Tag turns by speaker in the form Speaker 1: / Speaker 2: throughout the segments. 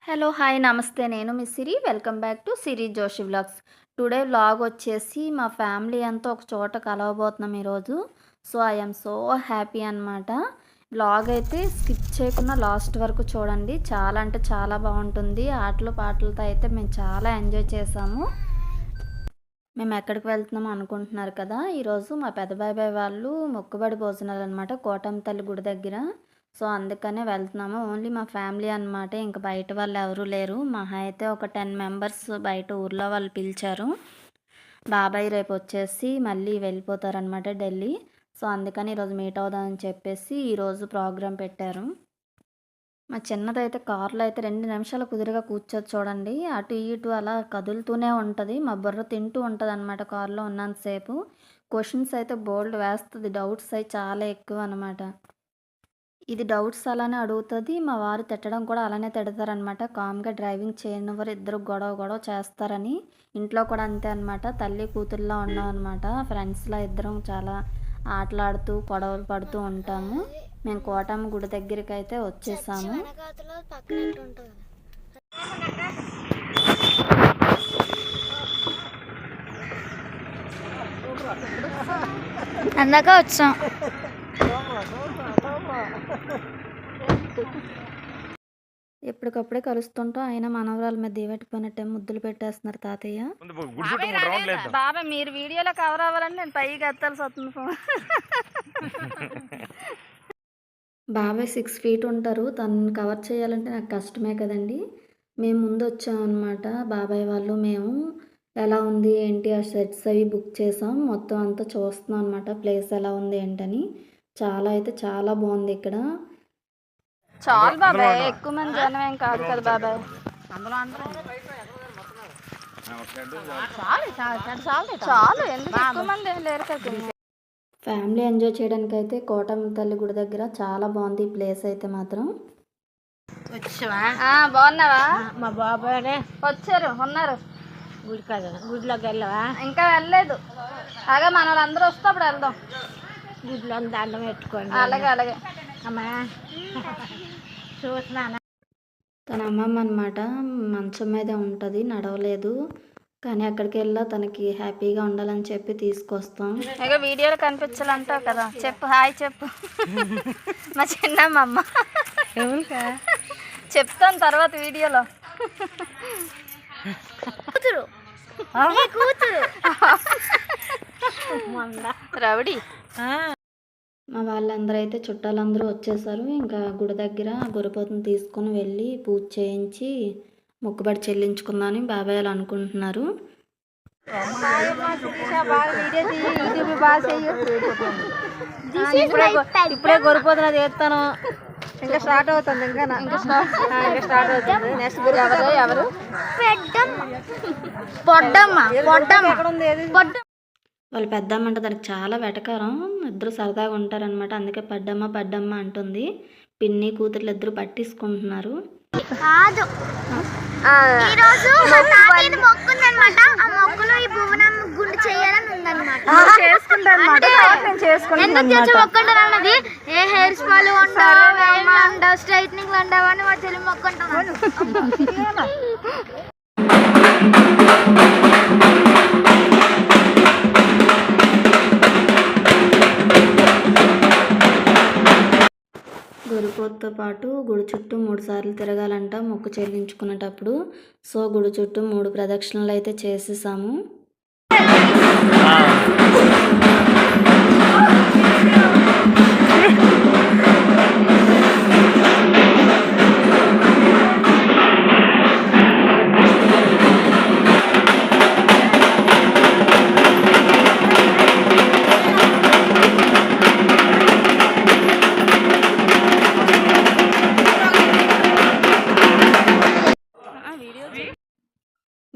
Speaker 1: Hello hi నమస్తే నేను మీ Siri welcome back to Siri Joshi vlogs. Today vlog వచ్చేసి మా ఫ్యామిలీ అంతా ఒక చోట కలవబోతున్నాం ఈరోజు. సో ఐఎమ్ సో హ్యాపీ అనమాట. వ్లాగ్ అయితే స్కిప్ చేయకుండా లాస్ట్ వరకు చూడండి. చాలా అంటే చాలా బాగుంటుంది. ఆటలు పాటలతో అయితే మేము చాలా ఎంజాయ్ చేసాము. మేము ఎక్కడికి వెళ్తున్నామో అనుకుంటున్నారు కదా, ఈరోజు మా పెద్ద బాబాయ్ వాళ్ళు మొక్కుబడి భోజనాలు అనమాట, కోటమ్మ తల్లి గుడి దగ్గర. సో అందుకనే వెళ్తున్నాము. ఓన్లీ మా ఫ్యామిలీ అనమాట, ఇంకా బయట వాళ్ళు ఎవరూ లేరు. మహా అయితే ఒక 10 మెంబర్స్ బయట ఊర్లో వాళ్ళు పిలిచారు. బాబాయ్ రేపు వచ్చేసి మళ్ళీ వెళ్ళిపోతారనమాట ఢిల్లీ. సో అందుకని ఈరోజు మీట్ అవుదామని చెప్పేసి ఈరోజు ప్రోగ్రాం పెట్టారు. మా చిన్నదైతే కార్లో అయితే 2 నిమిషాలు కుదురుగా కూర్చోదు చూడండి. అటు ఇటు అలా కదులుతూనే ఉంటుంది. మా బుర్ర తింటూ ఉంటుంది అనమాట కార్లో ఉన్నంతసేపు. క్వశ్చన్స్ అయితే బోల్డ్ వేస్తుంది. డౌట్స్ అయితే చాలా ఎక్కువ అనమాట. ఇది డౌట్స్ అలానే అడుగుతుంది. మా వారు తిట్టడం కూడా అలానే తిడతారనమాట. కామ్గా డ్రైవింగ్ చేయనివ్వరు, ఇద్దరు గొడవ గొడవ చేస్తారని. ఇంట్లో కూడా అంతే అనమాట. తల్లి కూతుర్లా ఉన్నాం అనమాట. ఫ్రెండ్స్లా ఇద్దరం చాలా ఆటలాడుతూ గొడవలు పడుతూ ఉంటాము. మేము కోటమ్మ గుడి దగ్గరికి అయితే వచ్చేసాము.
Speaker 2: అందాక వచ్చాం.
Speaker 1: ఎప్పటికప్పుడే కలుస్తుంటాం. అయినా మనవరాల మీద దివెట్టుకున్నట్టే ముద్దులు పెట్టేస్తున్నారు తాతయ్య. బాబా మీరు వీడియోలో కవర్ అవ్వాలని నేను పైకి ఎత్తాల్సి వస్తుంది ఫోన్. బాబాయ్ 6 ఫీట్ ఉంటారు. తను కవర్ చేయాలంటే నాకు కష్టమే కదండి. మేము ముందు వచ్చామన్నమాట. బాబాయ్ వాళ్ళు మేము ఎలా ఉంది ఏంటి ఆ సెట్స్ అవి బుక్ చేసాం. మొత్తం అంతా చూస్తున్నాం అనమాట, ప్లేస్ ఎలా ఉంది ఏంటని. చాలా అయితే చాలా బాగుంది ఇక్కడ. చాలు బాబాయ్, ఎక్కువ మంది జనం ఏం కాదు కదా బాబాయ్. చాలు, ఎందుకు ఎక్కువ మంది ఏం లేరు కదా. ఫ్యామిలీ ఎంజాయ్ చేయడానికి అయితే కోటమ్మ తల్లి గుడి దగ్గర చాలా బాగుంది ఈ ప్లేస్ అయితే మాత్రం. బాగున్నావా?
Speaker 2: మా బాబాయ్
Speaker 1: వచ్చారు, ఉన్నారు.
Speaker 2: గుడి కదా, గుడిలోకి వెళ్ళవా?
Speaker 1: ఇంకా వెళ్ళలేదు. అలాగే మన వాళ్ళందరూ వస్తే అప్పుడు వెళ్దాం.
Speaker 2: గుడిలో దండం పెట్టుకోండి.
Speaker 1: అలాగే అలాగే.
Speaker 2: అమ్మా చూసినా
Speaker 1: తన అమ్మమ్మ అనమాట. మంచం మీదే ఉంటుంది, నడవలేదు. కానీ అక్కడికి వెళ్ళా తనకి హ్యాపీగా ఉండాలని చెప్పి తీసుకొస్తాం. ఇక వీడియోలో కనిపించాలంటావు కదా, చెప్పు హాయ్ చెప్పు. మా చిన్నమ్మ చెప్తాను తర్వాత వీడియోలో. కూతురు రౌడీ. మా వాళ్ళందరూ అయితే చుట్టాలందరూ వచ్చేసారు. ఇంకా గుడి దగ్గర గొరిపోతుని తీసుకొని వెళ్ళి పూజ చేయించి మొక్కుబడి చెల్లించుకుందామని బాబాయ్ వాళ్ళు అనుకుంటున్నారు.
Speaker 2: ఇప్పుడే గొరిపోతున్నా చేస్తాను. ఇంకా స్టార్ట్ అవుతుంది. ఇంకా స్టార్ట్ అవుతుంది. నెక్స్ట్ గురి ఎవరు?
Speaker 1: వాళ్ళ పెద్దమ్మ అంటే దానికి చాలా వెటకారం. ఇద్దరు సరదాగా ఉంటారనమాట. అందుకే పడ్డమ్మ పడ్డమ్మ అంటుంది. పిన్ని కూతుర్లు ఇద్దరు పట్టించుకుంటున్నారు.
Speaker 3: ఈరోజు మొక్కుందనమాట. ఆ మొక్కులో ఈ భువనం గుండు చేయాలని ఉందన్నమాట. ఎందుకు మొక్కుంటారు అన్నది, ఏ హెయిర్ స్పాలు ఉండవు, స్ట్రైట్నింగ్ ఉండవు అని మా చెల్లి మొక్కుంటాను. గొరిపోతుతో పాటు గుడి చుట్టూ 3 సార్లు తిరగాలంట మొక్కు చెల్లించుకునేటప్పుడు. సో గుడి చుట్టూ 3 ప్రదక్షిణలు అయితే చేసేసాము.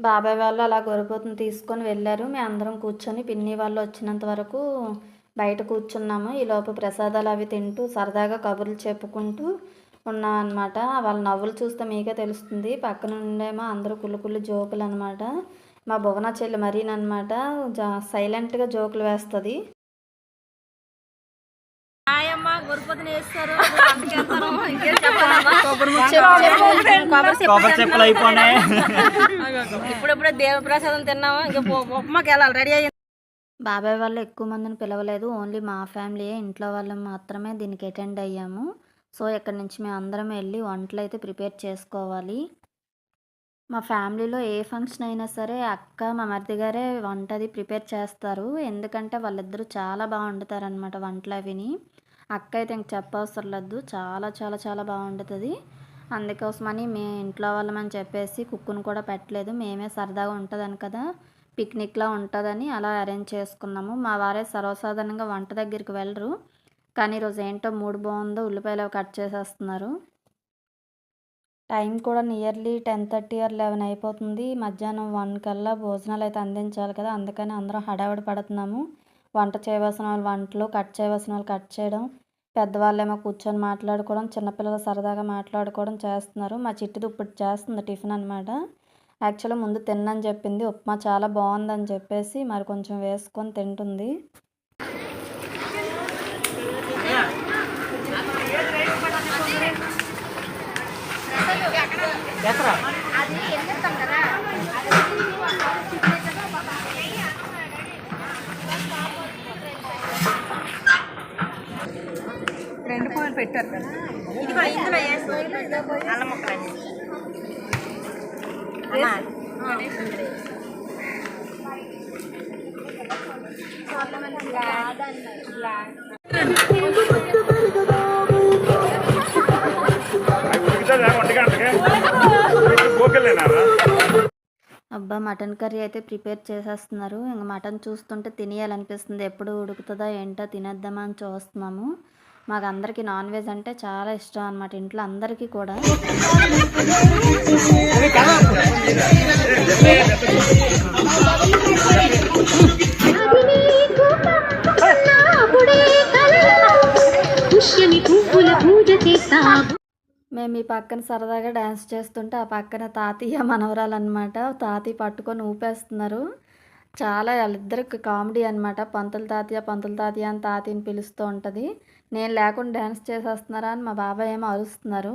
Speaker 3: బాబాయ్ వాళ్ళు అలా గొరిపోతుని తీసుకొని వెళ్ళారు. మేము అందరం కూర్చొని పిన్ని వాళ్ళు వచ్చినంత వరకు బయట కూర్చున్నాము. ఈలోపు ప్రసాదాలు అవి తింటూ సరదాగా కబుర్లు చెప్పుకుంటూ ఉన్నాం అనమాట. వాళ్ళ నవ్వులు చూస్తే మీకే తెలుస్తుంది. పక్కన ఉండేమో అందరూ కుళ్ళు జోకులు అనమాట. మా భువన చెల్లి మరీనమాట, సైలెంట్గా జోకులు వేస్తుంది.
Speaker 2: హాయమ్మ గొర్రెపోతుని వేస్తారు
Speaker 4: కొబ్బరి చెప్పులు అయిపోయినాయి.
Speaker 2: ఇప్పుడప్పుడే దేవ ప్రసాదం తిన్నాము. ఇంకా ఉప్మాకి వెళ్ళాలి, రెడీ అయ్యింది.
Speaker 3: బాబాయ్ వాళ్ళు ఎక్కువ మందిని పిలవలేదు, ఓన్లీ మా ఫ్యామిలీయే, ఇంట్లో వాళ్ళు మాత్రమే దీనికి అటెండ్ అయ్యాము. సో ఇక్కడ నుంచి మేము అందరం వెళ్ళి వంటలు అయితే ప్రిపేర్ చేసుకోవాలి. మా ఫ్యామిలీలో ఏ ఫంక్షన్ అయినా సరే అక్క మా మరిది గారే వంట అది ప్రిపేర్ చేస్తారు. ఎందుకంటే వాళ్ళిద్దరూ చాలా బాగా వండుతారనమాట వంటలు అవిని. అక్క అయితే ఇంక చెప్పవసరం లేదు, చాలా చాలా చాలా బాగా వండుతుంది. అందుకోసమని మేము ఇంట్లో వాళ్ళమని చెప్పేసి కుక్కును కూడా పెట్టలేదు, మేమే సరదాగా ఉంటుందని కదా, పిక్నిక్లా ఉంటుందని అలా అరేంజ్ చేసుకున్నాము. మా వారే సర్వసాధారణంగా వంట దగ్గరికి వెళ్ళరు, కానీ ఈరోజు ఏంటో మూడు బాగుందో ఉల్లిపాయలు కట్ చేసేస్తున్నారు. టైం కూడా నియర్లీ 10:30 ఆర్ 11 అయిపోతుంది. మధ్యాహ్నం 1 కల్లా భోజనాలు అయితే అందించాలి కదా, అందుకని అందరం హడావిడి పడుతున్నాము. వంట చేయవలసిన వాళ్ళు వంటలు, కట్ చేయవలసిన వాళ్ళు కట్ చేయడం, పెద్దవాళ్ళేమో కూర్చొని మాట్లాడుకోవడం, చిన్నపిల్లలు సరదాగా మాట్లాడుకోవడం చేస్తున్నారు. మా చిట్టిది ఇప్పుడు చేస్తుంది టిఫిన్ అనమాట. యాక్చువల్గా ముందు తిన్నని చెప్పింది, ఉప్మా చాలా బాగుందని చెప్పేసి మరి కొంచెం వేసుకొని తింటుంది.
Speaker 2: రెండు పూలు పెట్టారు కదా, ఇది కూడా ఇందులో వేసి అల్లం ముక్కలు
Speaker 3: అబ్బా మటన్ కర్రీ అయితే ప్రిపేర్ చేసేస్తున్నారు. ఇంక మటన్ చూస్తుంటే తినేయాలనిపిస్తుంది, ఎప్పుడు ఉడుకుతుందా ఏంటో తినేద్దామా అని చూస్తున్నాము. మాకు అందరికీ నాన్ వెజ్ అంటే చాలా ఇష్టం అనమాట, ఇంట్లో అందరికీ కూడా. మేము ఈ పక్కన సరదాగా డ్యాన్స్ చేస్తుంటే ఆ పక్కన తాతయ్య మనవరాలు అనమాట, తాతయ్య పట్టుకొని ఊపేస్తున్నారు. చాలా వాళ్ళిద్దరికి కామెడీ అనమాట. పంతులు తాతయ్య అని తాతయ్యని పిలుస్తూ ఉంటుంది. నేను లేకుండా డ్యాన్స్ చేసేస్తున్నారా అని మా బాబాయ్ ఏమో అరుస్తున్నారు.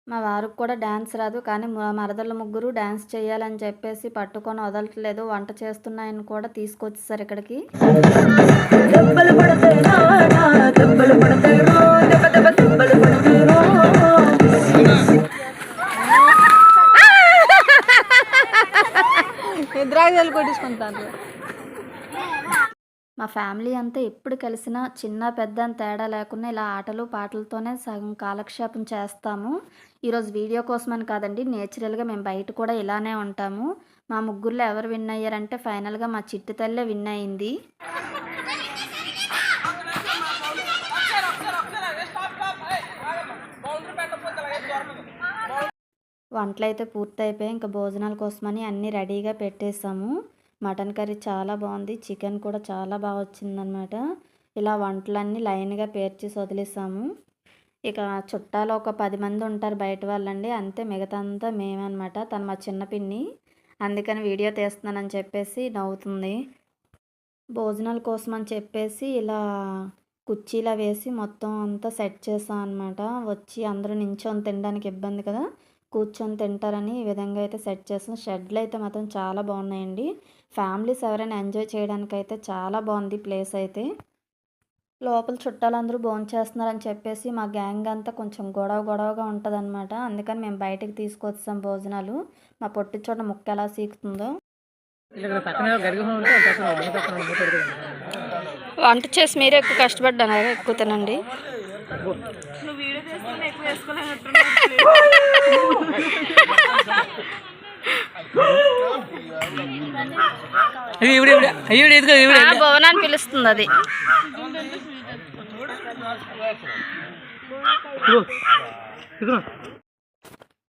Speaker 3: మా వారికి కూడా డ్యాన్స్ రాదు, కానీ మా మరదళ్ళ ముగ్గురు డ్యాన్స్ చేయాలని చెప్పేసి పట్టుకొని వదలట్లేదు. వంట చేస్తున్నాయని కూడా తీసుకొచ్చేసారు ఇక్కడికి.
Speaker 2: ద్రాక్షలు కొట్టించుకుంటాను.
Speaker 3: మా ఫ్యామిలీ అంతా ఎప్పుడు కలిసినా చిన్న పెద్ద అని తేడా లేకుండా ఇలా ఆటలు పాటలతోనే సగం కాలక్షేపం చేస్తాము. ఈరోజు వీడియో కోసమని కాదండి, నేచురల్గా మేము బయట కూడా ఇలానే ఉంటాము. మా ముగ్గురులో ఎవరు విన్ అయ్యారంటే ఫైనల్గా మా చిట్టి తల్లే విన్ అయింది. వంటలు అయితే పూర్తయిపోయాయి, ఇంకా భోజనాల కోసమని అన్నీ రెడీగా పెట్టేసాము. మటన్ కర్రీ చాలా బాగుంది, చికెన్ కూడా చాలా బాగా వచ్చిందనమాట. ఇలా వంటలన్నీ లైన్గా పేర్చేసి వదిలేసాము. ఇక చుట్టాలు ఒక 10 మంది ఉంటారు బయట వాళ్ళండి, అంతే, మిగతా అంతా మేమన్నమాట. తను మా చిన్న పిన్ని, అందుకని వీడియో తీస్తున్నానని చెప్పేసి నవ్వుతుంది. భోజనాల కోసం అని చెప్పేసి ఇలా కుర్చీలా వేసి మొత్తం అంతా సెట్ చేసాం అనమాట. వచ్చి అందరూ నించొని తినడానికి ఇబ్బంది కదా, కూర్చొని తింటారని ఈ విధంగా అయితే సెట్ చేసాం. షెడ్లు అయితే మాత్రం చాలా బాగున్నాయండి. ఫ్యామిలీస్ ఎవరైనా ఎంజాయ్ చేయడానికి అయితే చాలా బాగుంది ప్లేస్ అయితే. లోపల చుట్టాలందరూ భోంచేస్తున్నారని చెప్పేసి మా గ్యాంగ్ అంతా కొంచెం గొడవగా ఉంటుంది అనమాట. అందుకని మేము బయటకు తీసుకొచ్చాం భోజనాలు. మా పొట్టి చోట ముక్క ఎలా సీకుతుందో. వంట చేసి మీరే ఎక్కువ కష్టపడ్డాను, ఎక్కువ తినండి. భవనాన్ని పిలుస్తుంది అది.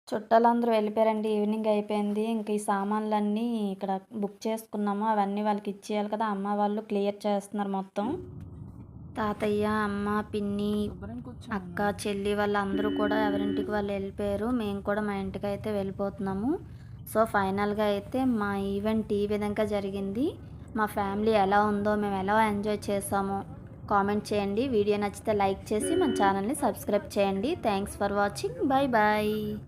Speaker 3: చుట్టాలందరూ వెళ్ళిపోయారండి, ఈవినింగ్ అయిపోయింది. ఇంక ఈ సామాన్లన్నీ ఇక్కడ బుక్ చేసుకున్నాము, అవన్నీ వాళ్ళకి ఇచ్చేయాలి కదా. అమ్మ వాళ్ళు క్లియర్ చేస్తున్నారు మొత్తం. తాతయ్య, అమ్మ, పిన్ని, అక్క, చెల్లి వాళ్ళందరూ కూడా ఎవరింటికి వాళ్ళు వెళ్ళిపోయారు. మేము కూడా మా ఇంటికి అయితే వెళ్ళిపోతున్నాము. సో ఫైనల్గా అయితే మా ఈవెంట్ ఈ విధంగా జరిగింది. మా ఫ్యామిలీ ఎలా ఉందో, మేము ఎలా ఎంజాయ్ చేసామో
Speaker 1: కామెంట్ చేయండి. వీడియో నచ్చితే లైక్ చేసి మన ఛానల్ని సబ్స్క్రైబ్ చేయండి. Thanks for watching. Bye bye.